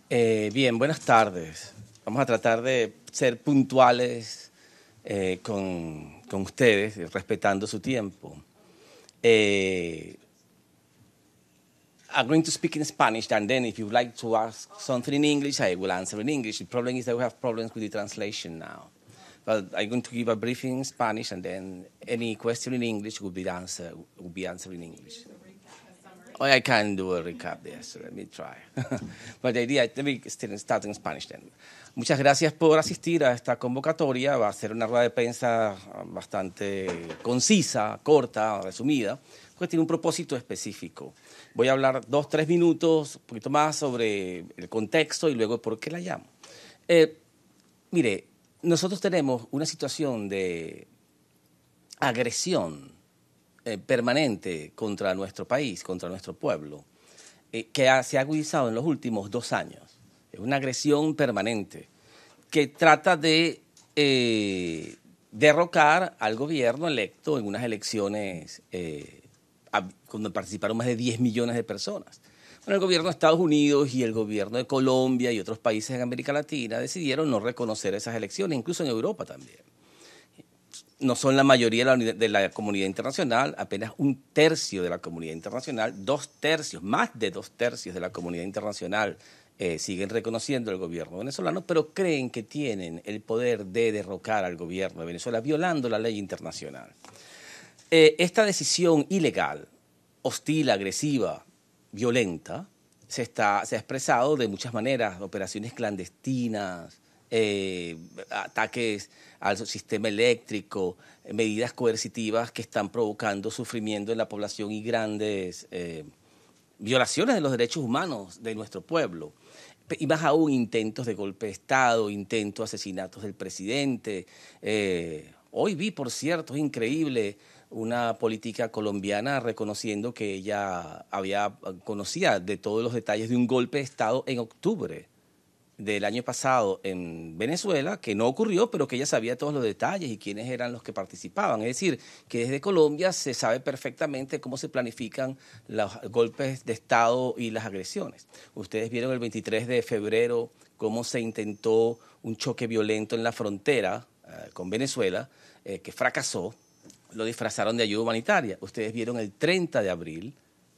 Bien, buenas tardes. Vamos a tratar de ser puntuales con ustedes, respetando su tiempo. I'm going to speak in Spanish, and then if you would like to ask something in English, I will answer in English. The problem is that we have problems with the translation now. But I'm going to give a briefing in Spanish, and then any question in English will be answered in English. Oh, I can do a recap, yes. Let me try. But the idea, let me start in Spanish then. Muchas gracias por asistir a esta convocatoria. Va a ser una rueda de prensa bastante concisa, corta, resumida, porque tiene un propósito específico. Voy a hablar 2-3 minutos, un poquito más sobre el contexto y luego por qué la llamo. Mire, nosotros tenemos una situación de agresión permanente contra nuestro país, contra nuestro pueblo, que se ha agudizado en los últimos 2 años. Es una agresión permanente que trata de derrocar al gobierno electo en unas elecciones donde participaron más de 10 millones de personas. Bueno, el gobierno de Estados Unidos y el gobierno de Colombia y otros países en América Latina decidieron no reconocer esas elecciones, incluso en Europa también. No son la mayoría de la comunidad internacional, apenas 1/3 de la comunidad internacional, 2/3, más de 2/3 de la comunidad internacional siguen reconociendo al gobierno venezolano, pero creen que tienen el poder de derrocar al gobierno de Venezuela violando la ley internacional. Esta decisión ilegal, hostil, agresiva, violenta, se ha expresado de muchas maneras: operaciones clandestinas, ataques al sistema eléctrico, medidas coercitivas que están provocando sufrimiento en la población y grandes violaciones de los derechos humanos de nuestro pueblo. Y más aún intentos de golpe de Estado, intentos de asesinatos del presidente. Hoy vi, por cierto, es increíble, una política colombiana reconociendo que ella conocía de todos los detalles de un golpe de Estado en octubre del año pasado en Venezuela, que no ocurrió, pero que ella sabía todos los detalles y quiénes eran los que participaban. Es decir, que desde Colombia se sabe perfectamente cómo se planifican los golpes de Estado y las agresiones. Ustedes vieron el 23 de febrero cómo se intentó un choque violento en la frontera con Venezuela, que fracasó. Lo disfrazaron de ayuda humanitaria. Ustedes vieron el 30 de abril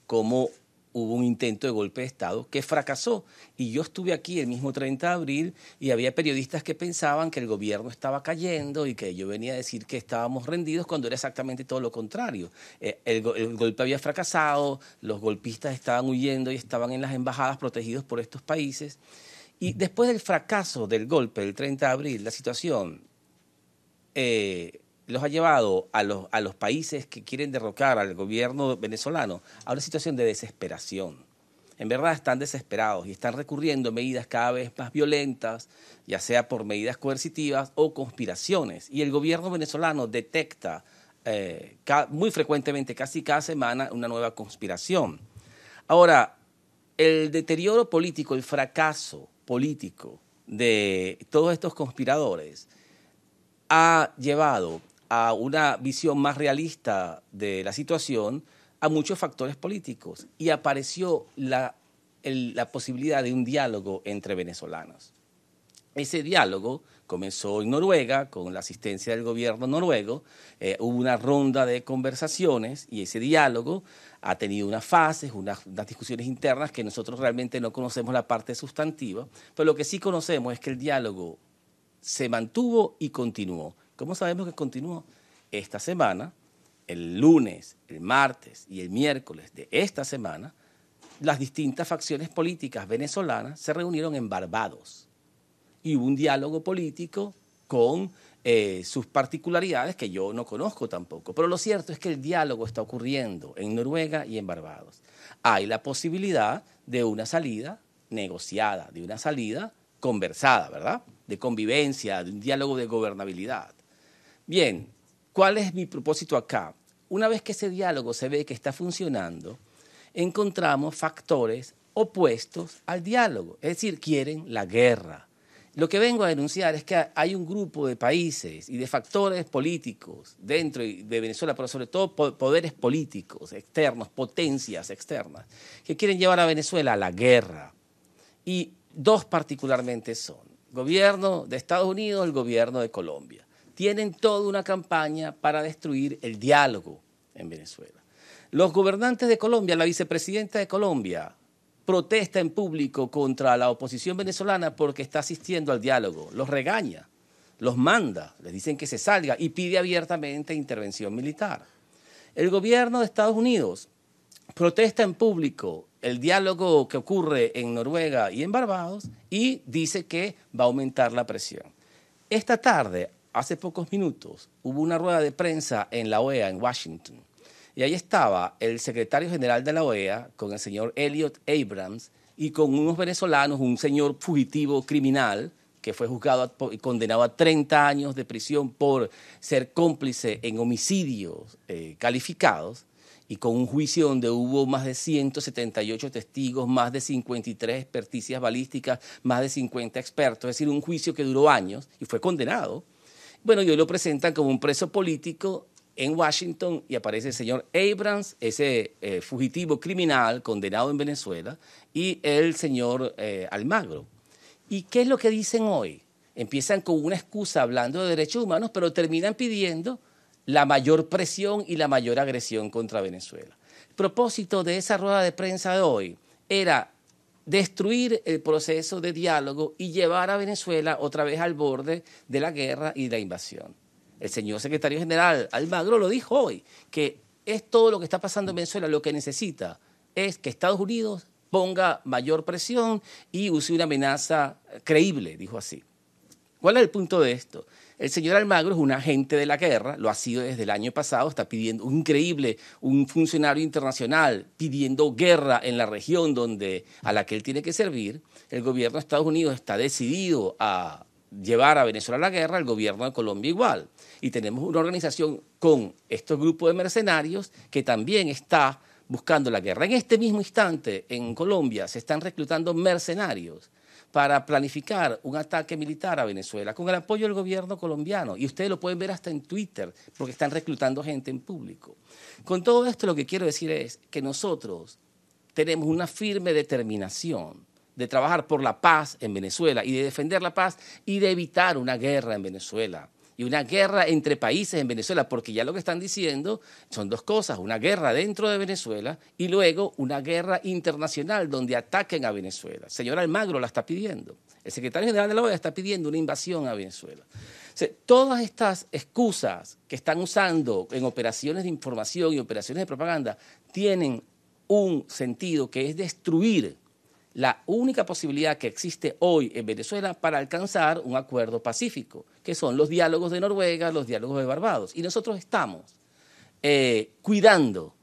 cómo hubo un intento de golpe de Estado que fracasó. Y yo estuve aquí el mismo 30 de abril y había periodistas que pensaban que el gobierno estaba cayendo y que yo venía a decir que estábamos rendidos cuando era exactamente todo lo contrario. El golpe había fracasado, los golpistas estaban huyendo y estaban en las embajadas protegidos por estos países. Y después del fracaso del golpe del 30 de abril, la situación los ha llevado a los países que quieren derrocar al gobierno venezolano a una situación de desesperación. En verdad están desesperados y están recurriendo a medidas cada vez más violentas, ya sea por medidas coercitivas o conspiraciones. Y el gobierno venezolano detecta muy frecuentemente, casi cada semana, una nueva conspiración. Ahora, el deterioro político, el fracaso político de todos estos conspiradores ha llevado a una visión más realista de la situación a muchos factores políticos y apareció la posibilidad de un diálogo entre venezolanos. Ese diálogo comenzó en Noruega con la asistencia del gobierno noruego, hubo una ronda de conversaciones y ese diálogo ha tenido unas fases, unas discusiones internas que nosotros realmente no conocemos la parte sustantiva, pero lo que sí conocemos es que el diálogo se mantuvo y continuó. ¿Cómo sabemos que continuó? Esta semana, el lunes, el martes y el miércoles de esta semana, las distintas facciones políticas venezolanas se reunieron en Barbados y hubo un diálogo político con sus particularidades que yo no conozco tampoco. Pero lo cierto es que el diálogo está ocurriendo en Noruega y en Barbados. Hay la posibilidad de una salida negociada, de una salida conversada, ¿verdad? De convivencia, de un diálogo de gobernabilidad. Bien, ¿cuál es mi propósito acá? Una vez que ese diálogo se ve que está funcionando, encontramos factores opuestos al diálogo, es decir, quieren la guerra. Lo que vengo a denunciar es que hay un grupo de países y de factores políticos dentro de Venezuela, pero sobre todo poderes políticos externos, potencias externas, que quieren llevar a Venezuela a la guerra. Y dos particularmente son: gobierno de Estados Unidos, el gobierno de Colombia. Tienen toda una campaña para destruir el diálogo en Venezuela. Los gobernantes de Colombia, la vicepresidenta de Colombia, protesta en público contra la oposición venezolana porque está asistiendo al diálogo. Los regaña, los manda, les dicen que se salga y pide abiertamente intervención militar. El gobierno de Estados Unidos protesta en público el diálogo que ocurre en Noruega y en Barbados y dice que va a aumentar la presión. Esta tarde, hace pocos minutos, hubo una rueda de prensa en la OEA en Washington. Y ahí estaba el secretario general de la OEA con el señor Elliot Abrams y con unos venezolanos, un señor fugitivo criminal que fue juzgado y condenado a 30 años de prisión por ser cómplice en homicidios calificados, y con un juicio donde hubo más de 178 testigos, más de 53 experticias balísticas, más de 50 expertos, es decir, un juicio que duró años y fue condenado. Bueno, y hoy lo presentan como un preso político en Washington y aparece el señor Abrams, ese fugitivo criminal condenado en Venezuela, y el señor Almagro. ¿Y qué es lo que dicen hoy? Empiezan con una excusa hablando de derechos humanos, pero terminan pidiendo la mayor presión y la mayor agresión contra Venezuela. El propósito de esa rueda de prensa de hoy era destruir el proceso de diálogo y llevar a Venezuela otra vez al borde de la guerra y de la invasión. El señor secretario general Almagro lo dijo hoy, que es todo lo que está pasando en Venezuela, lo que necesita es que Estados Unidos ponga mayor presión y use una amenaza creíble, dijo así. ¿Cuál es el punto de esto? El señor Almagro es un agente de la guerra, lo ha sido desde el año pasado, está pidiendo, un funcionario internacional pidiendo guerra en la región a la que él tiene que servir. El gobierno de Estados Unidos está decidido a llevar a Venezuela a la guerra, el gobierno de Colombia igual. Y tenemos una organización con estos grupos de mercenarios que también está buscando la guerra. En este mismo instante, en Colombia, se están reclutando mercenarios para planificar un ataque militar a Venezuela con el apoyo del gobierno colombiano. Y ustedes lo pueden ver hasta en Twitter, porque están reclutando gente en público. Con todo esto lo que quiero decir es que nosotros tenemos una firme determinación de trabajar por la paz en Venezuela y de defender la paz y de evitar una guerra en Venezuela. Y una guerra entre países en Venezuela, porque ya lo que están diciendo son dos cosas: una guerra dentro de Venezuela y luego una guerra internacional donde ataquen a Venezuela. El señor Almagro la está pidiendo. El secretario general de la OEA está pidiendo una invasión a Venezuela. O sea, todas estas excusas que están usando en operaciones de información y operaciones de propaganda tienen un sentido, que es destruir la única posibilidad que existe hoy en Venezuela para alcanzar un acuerdo pacífico, que son los diálogos de Noruega, los diálogos de Barbados. Y nosotros estamos cuidando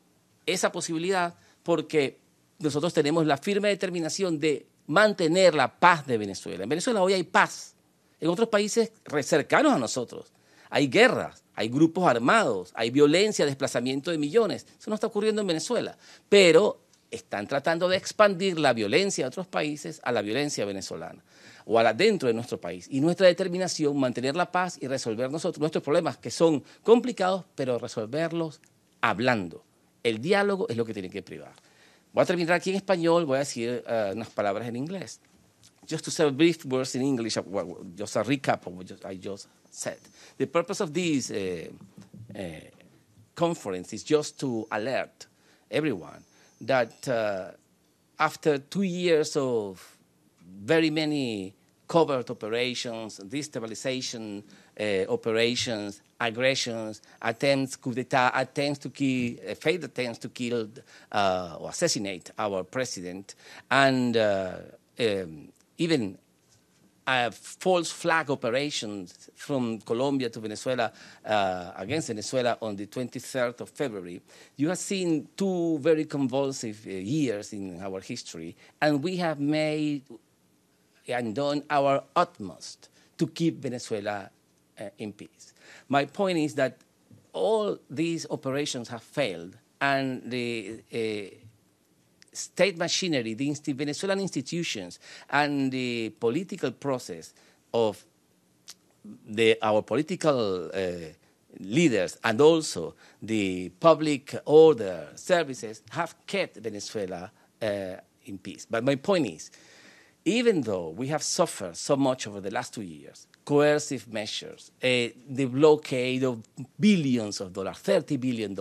esa posibilidad porque nosotros tenemos la firme determinación de mantener la paz de Venezuela. En Venezuela hoy hay paz. En otros países cercanos a nosotros hay guerras, hay grupos armados, hay violencia, desplazamiento de millones. Eso no está ocurriendo en Venezuela. Pero están tratando de expandir la violencia de otros países a la violencia venezolana o a la dentro de nuestro país. Y nuestra determinación, mantener la paz y resolver nosotros nuestros problemas, que son complicados, pero resolverlos hablando. El diálogo es lo que tiene que privar. Voy a terminar aquí en español, voy a decir unas palabras en inglés. Just to say brief words in English, just a recap of what I just said. The purpose of this conference is just to alert everyone that after 2 years of very many covert operations, destabilization operations, aggressions, attempts, coup d'etat, attempts to kill, failed attempts to kill or assassinate our president, and even false flag operations from Colombia to Venezuela against Venezuela on the 23rd of February, you have seen 2 very convulsive years in our history, and we have made and done our utmost to keep Venezuela in peace. My point is that all these operations have failed, and the state machinery, the Venezuelan institutions, and the political process of our political leaders and also the public order services have kept Venezuela in peace. But my point is, even though we have suffered so much over the last 2 years, coercive measures, the blockade of billions of dollars, $30 billion,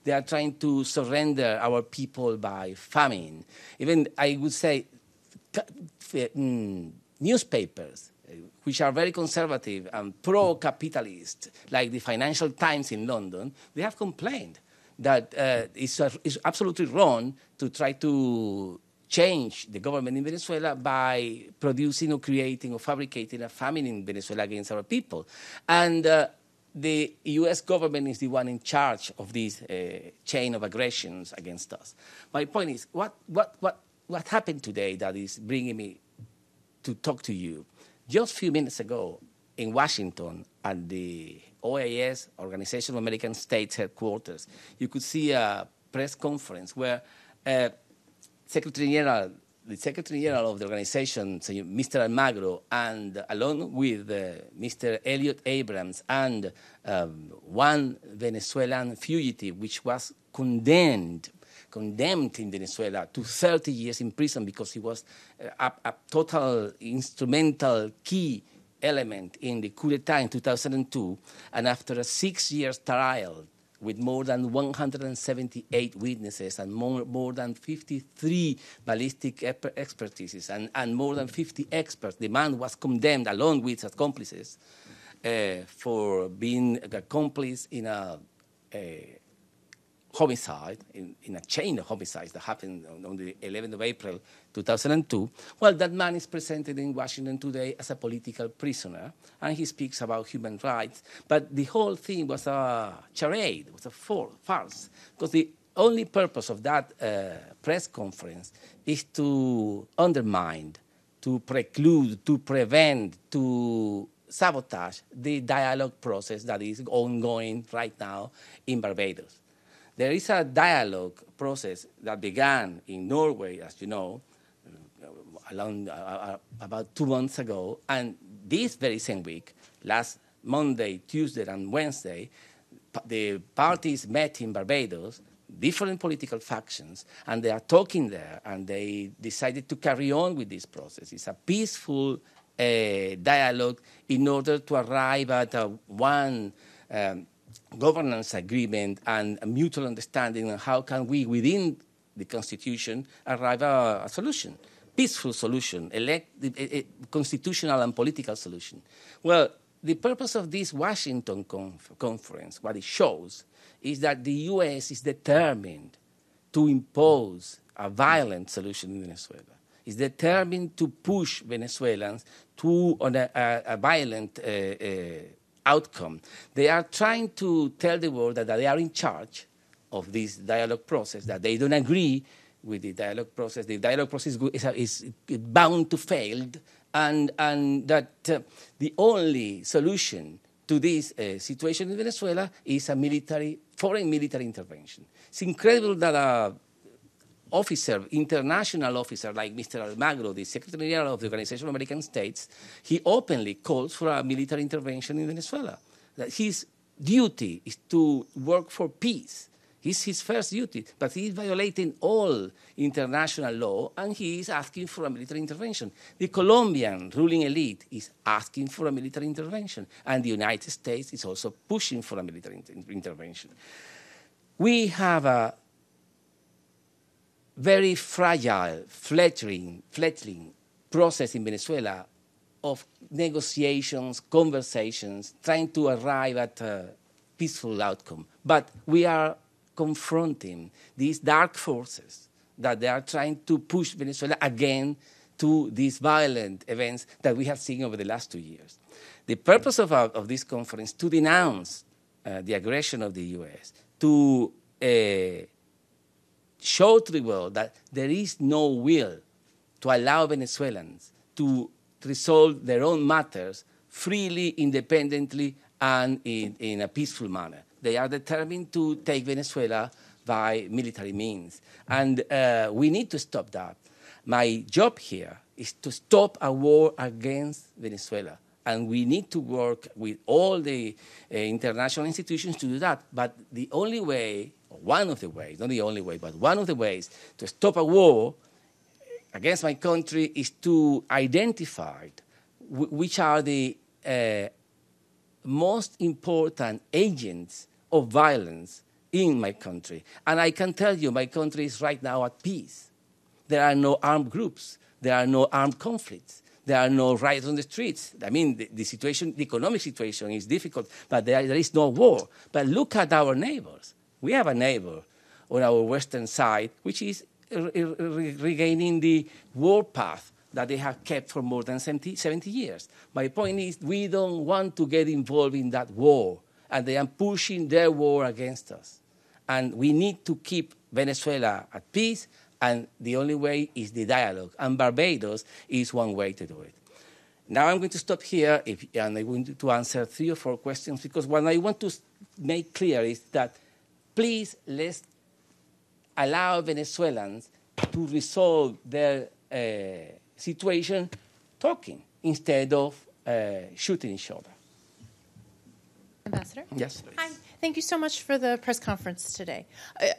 they are trying to surrender our people by famine. Even, I would say, newspapers, which are very conservative and pro-capitalist, like the Financial Times in London, they have complained that it's absolutely wrong to try to change the government in Venezuela by producing or creating or fabricating a famine in Venezuela against our people. And the U.S. government is the one in charge of this chain of aggressions against us. My point is, what happened today that is bringing me to talk to you? Just a few minutes ago in Washington at the OAS, Organization of American States headquarters, you could see a press conference where the Secretary General of the organization, Mr. Almagro, and along with Mr. Elliot Abrams and one Venezuelan fugitive, which was condemned in Venezuela to 30 years in prison because he was a total instrumental key element in the coup d'etat in 2002, and after a 6-year trial with more than 178 witnesses and more than 53 ballistic expertises and more than 50 experts, the man was condemned along with accomplices for being an accomplice in a homicide, in a chain of homicides that happened on the 11th of April 2002. Well, that man is presented in Washington today as a political prisoner, and he speaks about human rights. But the whole thing was a charade, it was a farce, because the only purpose of that press conference is to undermine, to preclude, to prevent, to sabotage the dialogue process that is ongoing right now in Barbados. There is a dialogue process that began in Norway, as you know, about 2 months ago, and this very same week, last Monday, Tuesday, and Wednesday, the parties met in Barbados, different political factions, and they are talking there, and they decided to carry on with this process. It's a peaceful dialogue in order to arrive at one governance agreement and a mutual understanding on how can we, within the Constitution, arrive at a solution, peaceful solution, a constitutional and political solution. Well, the purpose of this Washington conference, what it shows, is that the U.S. is determined to impose a violent solution in Venezuela. It's determined to push Venezuelans to a violent outcome. They are trying to tell the world that they are in charge of this dialogue process, that they don't agree with the dialogue process. The dialogue process is bound to fail, and that the only solution to this situation in Venezuela is a foreign military intervention. It's incredible that international officer like Mr. Almagro, the Secretary General of the Organization of American States, he openly calls for a military intervention in Venezuela. That his duty is to work for peace. It's his first duty, but he is violating all international law, and he is asking for a military intervention. The Colombian ruling elite is asking for a military intervention, and the United States is also pushing for a military intervention. We have a very fragile, fledgling process in Venezuela of negotiations, conversations, trying to arrive at a peaceful outcome. But we are confronting these dark forces that they are trying to push Venezuela again to these violent events that we have seen over the last 2 years. The purpose of this conference is to denounce the aggression of the U.S., to show to the world that there is no will to allow Venezuelans to resolve their own matters freely, independently, and in a peaceful manner. They are determined to take Venezuela by military means. And we need to stop that. My job here is to stop a war against Venezuela. And we need to work with all the international institutions to do that. But the only way, or one of the ways, not the only way, but one of the ways to stop a war against my country is to identify which are the most important agents of violence in my country. And I can tell you, my country is right now at peace. There are no armed groups. There are no armed conflicts. There are no riots on the streets. I mean, the situation, the economic situation is difficult, but there is no war. But look at our neighbors. We have a neighbor on our western side, which is regaining the war path that they have kept for more than 70 years. My point is, we don't want to get involved in that war, and they are pushing their war against us. And we need to keep Venezuela at peace, and the only way is the dialogue. And Barbados is one way to do it. Now I'm going to stop here, and I'm going to answer 3 or 4 questions, because what I want to make clear is that please let's allow Venezuelans to resolve their situation talking instead of shooting each other. Ambassador? Yes, please. Hi. Thank you so much for the press conference today.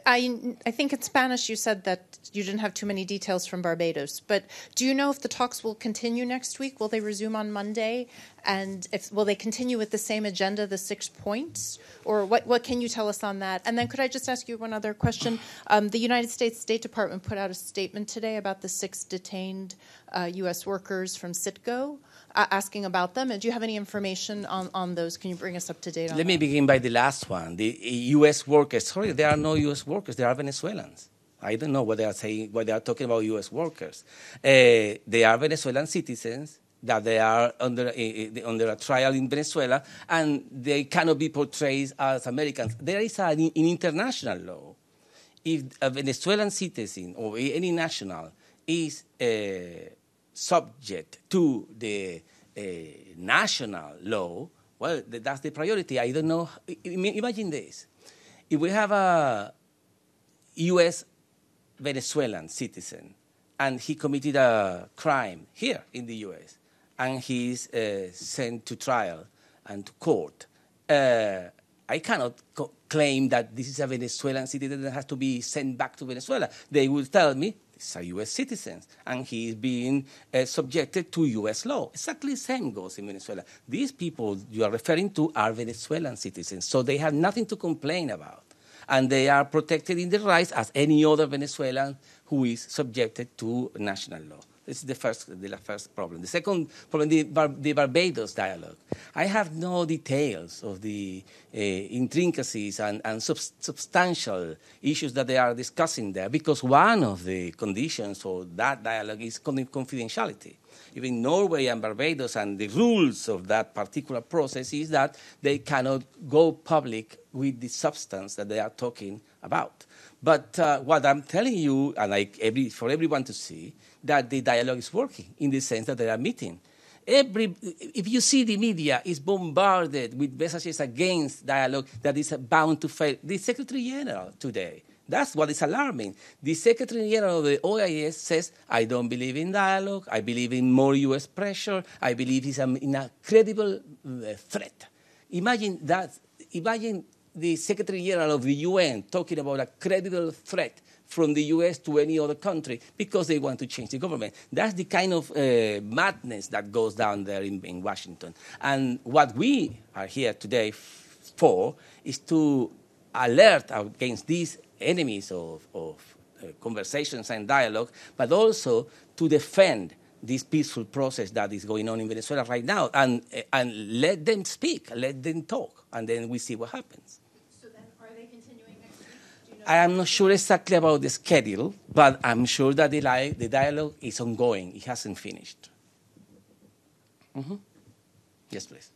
I think in Spanish you said that you didn't have too many details from Barbados, but do you know if the talks will continue next week? Will they resume on Monday? And will they continue with the same agenda, the 6 points? Or what can you tell us on that? And then could I just ask you one other question? The United States State Department put out a statement today about the 6 detained U.S. workers from Citgo, asking about them. And do you have any information on those? Can you bring us up to date on that? Let me begin by the last one. The U.S. workers. Sorry, there are no U.S. workers. There are Venezuelans. I don't know what they are saying, what they are talking about U.S. workers. They are Venezuelan citizens that they are under a trial in Venezuela, and they cannot be portrayed as Americans. There is an international law. If a Venezuelan citizen or any national is subject to the national law, well, that's the priority. I don't know. Imagine this. If we have a U.S. Venezuelan citizen and he committed a crime here in the U.S., and he's sent to trial and to court, I cannot claim that this is a Venezuelan citizen that has to be sent back to Venezuela. They will tell me he's a U.S. citizen, and he is being subjected to U.S. law. Exactly the same goes in Venezuela. These people you are referring to are Venezuelan citizens, so they have nothing to complain about. And they are protected in their rights as any other Venezuelan who is subjected to national law. This is the first problem. The second problem, the Barbados dialogue. I have no details of the intricacies and substantial issues that they are discussing there, because one of the conditions for that dialogue is confidentiality. Even Norway and Barbados, and the rules of that particular process is that they cannot go public with the substance that they are talking about. But what I'm telling you, and for everyone to see, that the dialogue is working in the sense that they are meeting. If you see the media is bombarded with messages against dialogue that is bound to fail. The Secretary General today, that's what is alarming. The Secretary General of the OAS says, I don't believe in dialogue, I believe in more U.S. pressure, I believe he's in a credible threat. Imagine that. Imagine the Secretary General of the UN talking about a credible threat from the U.S. to any other country because they want to change the government. That's the kind of madness that goes down there in Washington. And what we are here today for is to alert against these enemies of conversations and dialogue, but also to defend this peaceful process that is going on in Venezuela right now, and let them speak, let them talk, and then we see what happens. So then, are they continuing next week? Do you know? I am not sure exactly about the schedule, but I'm sure that the dialogue is ongoing. It hasn't finished. Mm-hmm. Yes, please.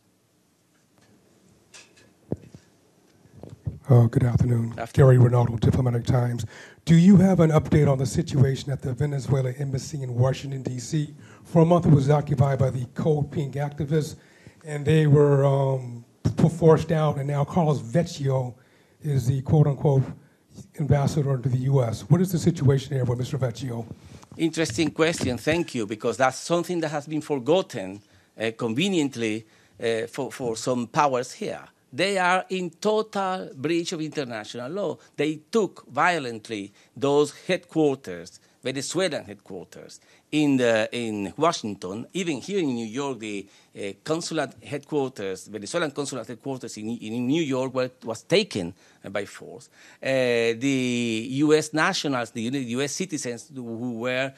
Good afternoon. Gary Ronaldo, Diplomatic Times. Do you have an update on the situation at the Venezuela embassy in Washington, D.C.? For a month, it was occupied by the Cold Pink activists, and they were forced out, and now Carlos Vecchio is the quote-unquote ambassador to the U.S. What is the situation there with Mr. Vecchio? Interesting question. Thank you, because that's something that has been forgotten conveniently for some powers here. They are in total breach of international law. They took violently those headquarters, Venezuelan headquarters, in Washington. Even here in New York, the consulate headquarters, Venezuelan consulate headquarters in New York was taken by force. The U.S. nationals, the U.S. citizens who were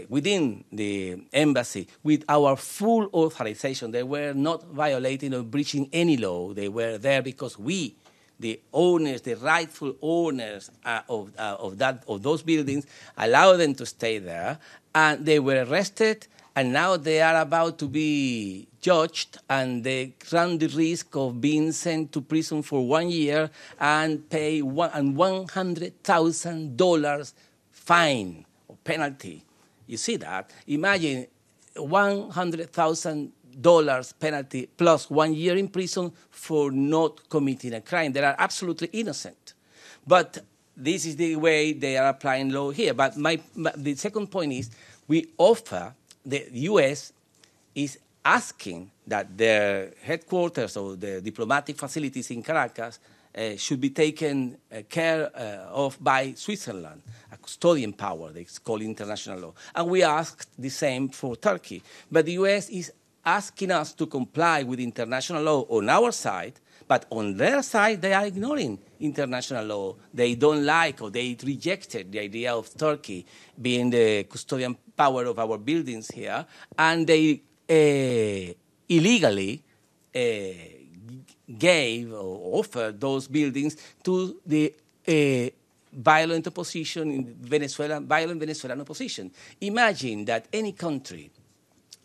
within the embassy, with our full authorization, they were not violating or breaching any law. They were there because we, the owners, the rightful owners of those buildings, allowed them to stay there, and they were arrested, and now they are about to be judged, and they run the risk of being sent to prison for 1 year and pay $100,000 fine or penalty. You see that? Imagine $100,000 penalty plus 1 year in prison for not committing a crime. They are absolutely innocent. But this is the way they are applying law here. But the second point is, we offer, the U.S. is asking that their headquarters or the diplomatic facilities in Caracas should be taken care of by Switzerland, a custodian power, they call international law. And we asked the same for Turkey. But the U.S. is asking us to comply with international law on our side, but on their side, they are ignoring international law. They don't like, or they rejected the idea of Turkey being the custodian power of our buildings here, and they illegally gave or offered those buildings to the violent opposition, violent Venezuelan opposition. Imagine that any country,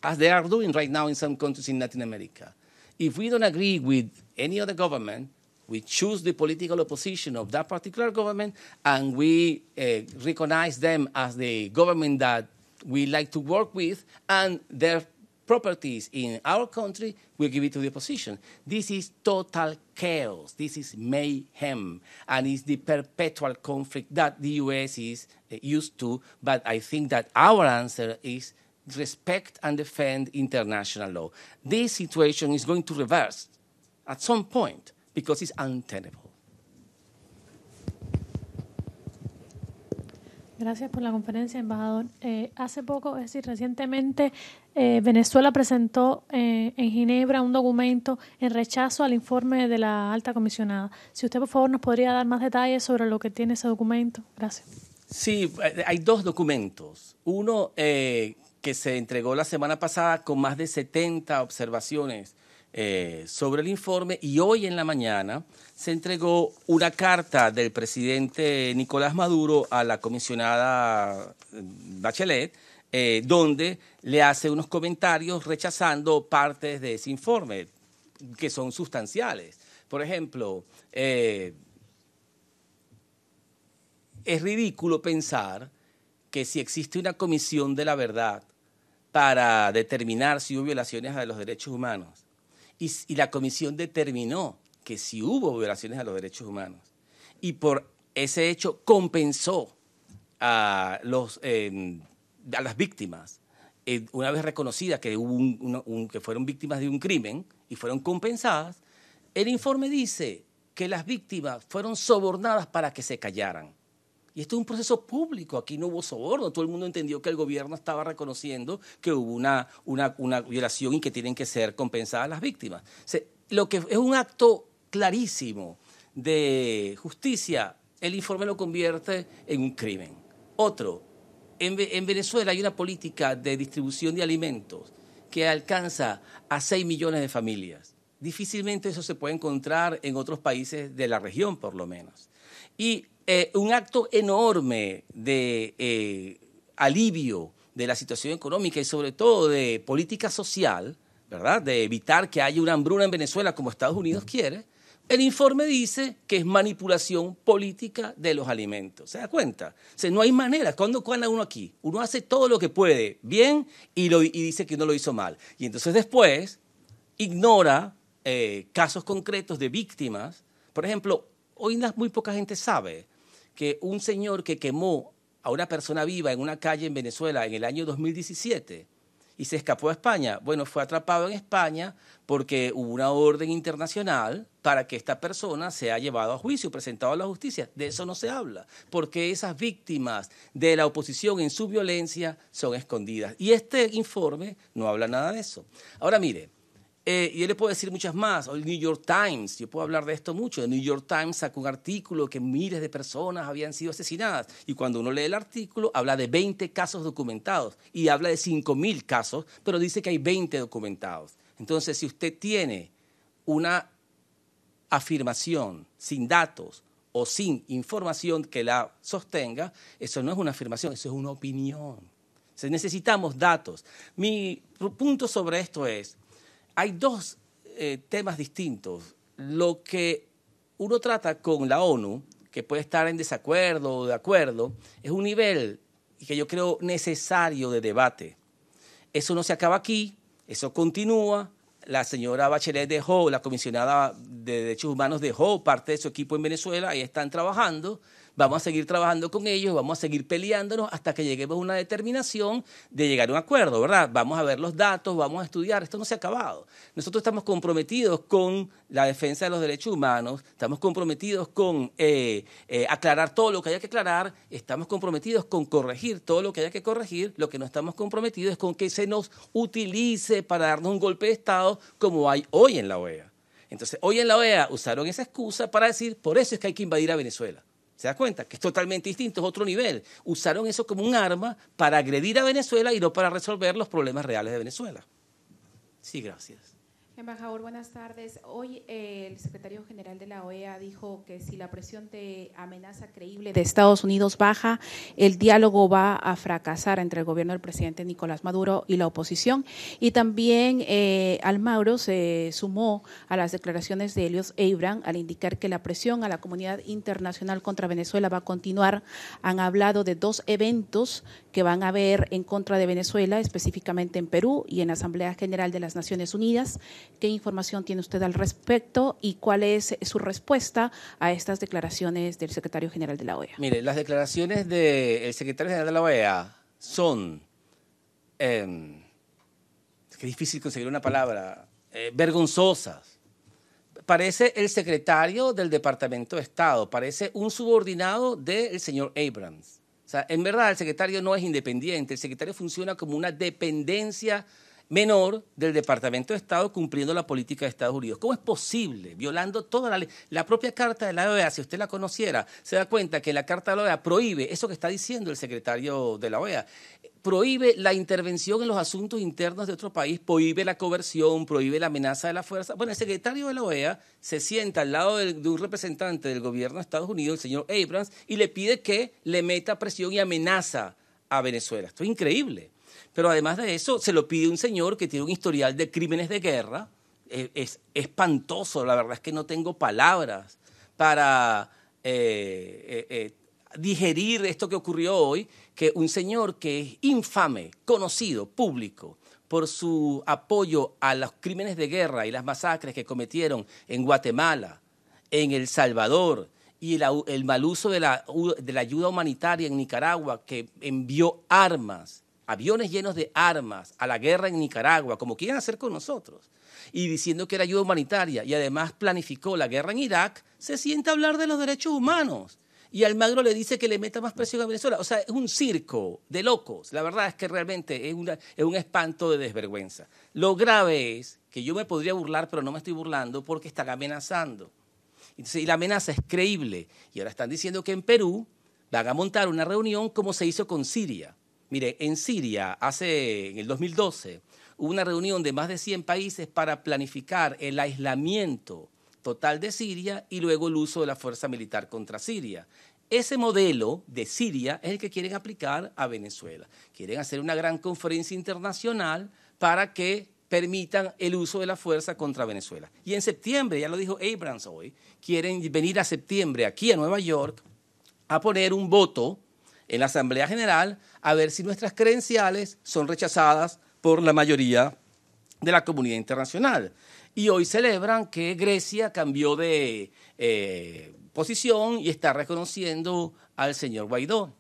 as they are doing right now in some countries in Latin America, if we don't agree with any other government, we choose the political opposition of that particular government, and we recognize them as the government that we like to work with, and their properties in our country, we give it to the opposition. This is total chaos. This is mayhem, and it's the perpetual conflict that the U.S. is used to. But I think that our answer is respect and defend international law. This situation is going to reverse at some point because it's untenable. Gracias por la conferencia, embajador. Hace poco, es decir, recientemente, Venezuela presentó en Ginebra un documento en rechazo al informe de la alta comisionada. Si usted, por favor, nos podría dar más detalles sobre lo que tiene ese documento. Gracias. Sí, hay dos documentos. Uno que se entregó la semana pasada con más de 70 observaciones sobre el informe, y hoy en la mañana se entregó una carta del presidente Nicolás Maduro a la comisionada Bachelet, donde le hace unos comentarios rechazando partes de ese informe que son sustanciales. Por ejemplo, es ridículo pensar que si existe una comisión de la verdad para determinar si hubo violaciones a los derechos humanos, y la comisión determinó que sí hubo violaciones a los derechos humanos, y por ese hecho compensó a las víctimas, una vez reconocida que que fueron víctimas de un crimen y fueron compensadas, el informe dice que las víctimas fueron sobornadas para que se callaran. Y esto es un proceso público, aquí no hubo soborno, todo el mundo entendió que el gobierno estaba reconociendo que hubo una violación y que tienen que ser compensadas las víctimas. O sea, lo que es un acto clarísimo de justicia, el informe lo convierte en un crimen. Otro, en Venezuela hay una política de distribución de alimentos que alcanza a 6 millones de familias. Difícilmente eso se puede encontrar en otros países de la región, por lo menos. Y un acto enorme de alivio de la situación económica y sobre todo de política social, ¿verdad? De evitar que haya una hambruna en Venezuela como Estados Unidos quiere. El informe dice que es manipulación política de los alimentos. ¿Se da cuenta? O sea, no hay manera. ¿Cuándo gana uno aquí? Uno hace todo lo que puede bien y dice que no lo hizo mal. Y entonces después ignora casos concretos de víctimas. Por ejemplo, hoy muy poca gente sabe que un señor que quemó a una persona viva en una calle en Venezuela en el año 2017 y se escapó a España. Bueno, fue atrapado en España porque hubo una orden internacional para que esta persona sea llevado a juicio, presentado a la justicia. De eso no se habla, porque esas víctimas de la oposición en su violencia son escondidas. Y este informe no habla nada de eso. Ahora, mire, yo le puedo decir muchas más. El New York Times, yo puedo hablar de esto mucho. El New York Times sacó un artículo que miles de personas habían sido asesinadas. Y cuando uno lee el artículo, habla de 20 casos documentados. Y habla de 5.000 casos, pero dice que hay 20 documentados. Entonces, si usted tiene una afirmación sin datos o sin información que la sostenga, eso no es una afirmación, eso es una opinión. Entonces, necesitamos datos. Mi punto sobre esto es, hay dos temas distintos. Lo que uno trata con la ONU, que puede estar en desacuerdo o de acuerdo, es un nivel que yo creo necesario de debate. Eso no se acaba aquí, eso continúa. La señora Bachelet dejó, la comisionada de Derechos Humanos dejó parte de su equipo en Venezuela y están trabajando. Vamos a seguir trabajando con ellos, vamos a seguir peleándonos hasta que lleguemos a una determinación de llegar a un acuerdo, ¿verdad? Vamos a ver los datos, vamos a estudiar, esto no se ha acabado. Nosotros estamos comprometidos con la defensa de los derechos humanos, estamos comprometidos con aclarar todo lo que haya que aclarar, estamos comprometidos con corregir todo lo que haya que corregir, lo que no estamos comprometidos es con que se nos utilice para darnos un golpe de Estado como hay hoy en la OEA. Entonces, hoy en la OEA usaron esa excusa para decir, por eso es que hay que invadir a Venezuela. ¿Se da cuenta? Que es totalmente distinto, es otro nivel. Usaron eso como un arma para agredir a Venezuela y no para resolver los problemas reales de Venezuela. Sí, gracias. Embajador, buenas tardes. Hoy el secretario general de la OEA dijo que si la presión de amenaza creíble de Estados Unidos baja, el diálogo va a fracasar entre el gobierno del presidente Nicolás Maduro y la oposición. Y también Almagro se sumó a las declaraciones de Eliot Abrams al indicar que la presión a la comunidad internacional contra Venezuela va a continuar. Han hablado de 2 eventos que van a haber en contra de Venezuela, específicamente en Perú y en la Asamblea General de las Naciones Unidas. ¿Qué información tiene usted al respecto y cuál es su respuesta a estas declaraciones del secretario general de la OEA? Mire, las declaraciones del secretario general de la OEA son, es que es difícil conseguir una palabra, vergonzosas. Parece el secretario del Departamento de Estado, parece un subordinado del señor Abrams. O sea, en verdad el secretario no es independiente, el secretario funciona como una dependencia menor del Departamento de Estado cumpliendo la política de Estados Unidos. ¿Cómo es posible? Violando toda la ley. La propia Carta de la OEA, si usted la conociera, se da cuenta que la Carta de la OEA prohíbe, eso que está diciendo el secretario de la OEA, prohíbe la intervención en los asuntos internos de otro país, prohíbe la coerción, prohíbe la amenaza de la fuerza. Bueno, el secretario de la OEA se sienta al lado de un representante del gobierno de Estados Unidos, el señor Abrams, y le pide que le meta presión y amenaza a Venezuela. Esto es increíble. Pero además de eso, se lo pide un señor que tiene un historial de crímenes de guerra. Es espantoso, la verdad es que no tengo palabras para digerir esto que ocurrió hoy, que un señor que es infame, conocido, público, por su apoyo a los crímenes de guerra y las masacres que cometieron en Guatemala, en El Salvador, y el mal uso de la ayuda humanitaria en Nicaragua, que envió armas, aviones llenos de armas a la guerra en Nicaragua, como quieren hacer con nosotros, y diciendo que era ayuda humanitaria, y además planificó la guerra en Irak, se sienta a hablar de los derechos humanos. Y Almagro le dice que le meta más presión a Venezuela. O sea, es un circo de locos. La verdad es que realmente es un espanto de desvergüenza. Lo grave es que yo me podría burlar, pero no me estoy burlando porque están amenazando. Entonces, y la amenaza es creíble. Y ahora están diciendo que en Perú van a montar una reunión como se hizo con Siria. Mire, en Siria, en el 2012, hubo una reunión de más de 100 países para planificar el aislamiento total de Siria y luego el uso de la fuerza militar contra Siria. Ese modelo de Siria es el que quieren aplicar a Venezuela. Quieren hacer una gran conferencia internacional para que permitan el uso de la fuerza contra Venezuela. Y en septiembre, ya lo dijo Abrams hoy, quieren venir a septiembre aquí a Nueva York a poner un voto en la Asamblea General a ver si nuestras credenciales son rechazadas por la mayoría de la comunidad internacional. Y hoy celebran que Grecia cambió de posición y está reconociendo al señor Guaidó.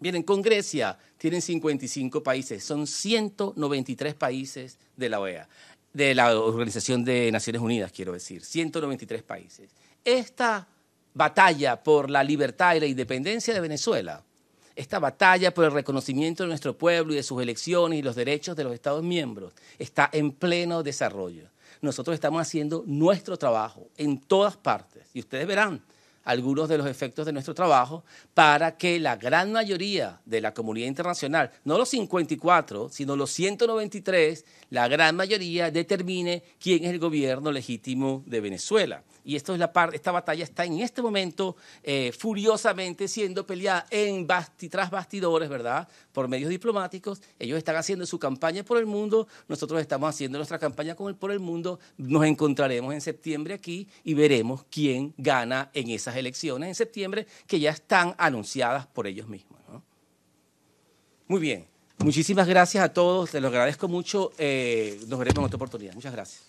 Vienen con Grecia, tienen 55 países, son 193 países de la OEA, de la Organización de Naciones Unidas, quiero decir, 193 países. Esta batalla por la libertad y la independencia de Venezuela, esta batalla por el reconocimiento de nuestro pueblo y de sus elecciones y los derechos de los Estados miembros, está en pleno desarrollo. Nosotros estamos haciendo nuestro trabajo en todas partes y ustedes verán algunos de los efectos de nuestro trabajo para que la gran mayoría de la comunidad internacional, no los 54, sino los 193, la gran mayoría determine quién es el gobierno legítimo de Venezuela. Y esta batalla está en este momento furiosamente siendo peleada tras bastidores, ¿verdad?, por medios diplomáticos. Ellos están haciendo su campaña por el mundo, nosotros estamos haciendo nuestra campaña por el mundo. Nos encontraremos en septiembre aquí y veremos quién gana en esas elecciones en septiembre, que ya están anunciadas por ellos mismos, ¿no? Muy bien, muchísimas gracias a todos, te lo agradezco mucho, nos veremos en otra oportunidad. Muchas gracias.